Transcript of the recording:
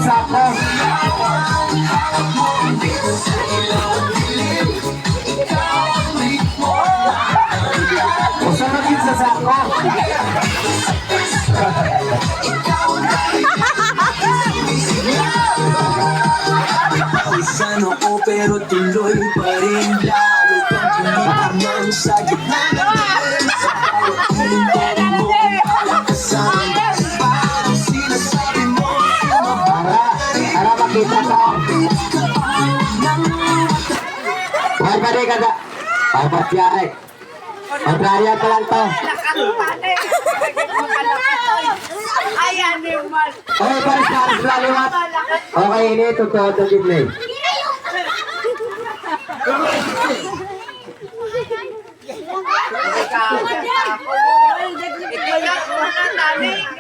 sako. Usunod sa sako. Sano ko pero tuloy pa rin lalo pang tumitamang sa gitna ng depensa. Piling ko mo malakasan. Parang sinasabi mo Para makita ko. Ay, pare ka na. Ay, pasya eh. Kontrarya pa lang to. Ayan naman. Okay, pares laliwat. Okay, ini totoo to din eh. Ikaw na, Tani.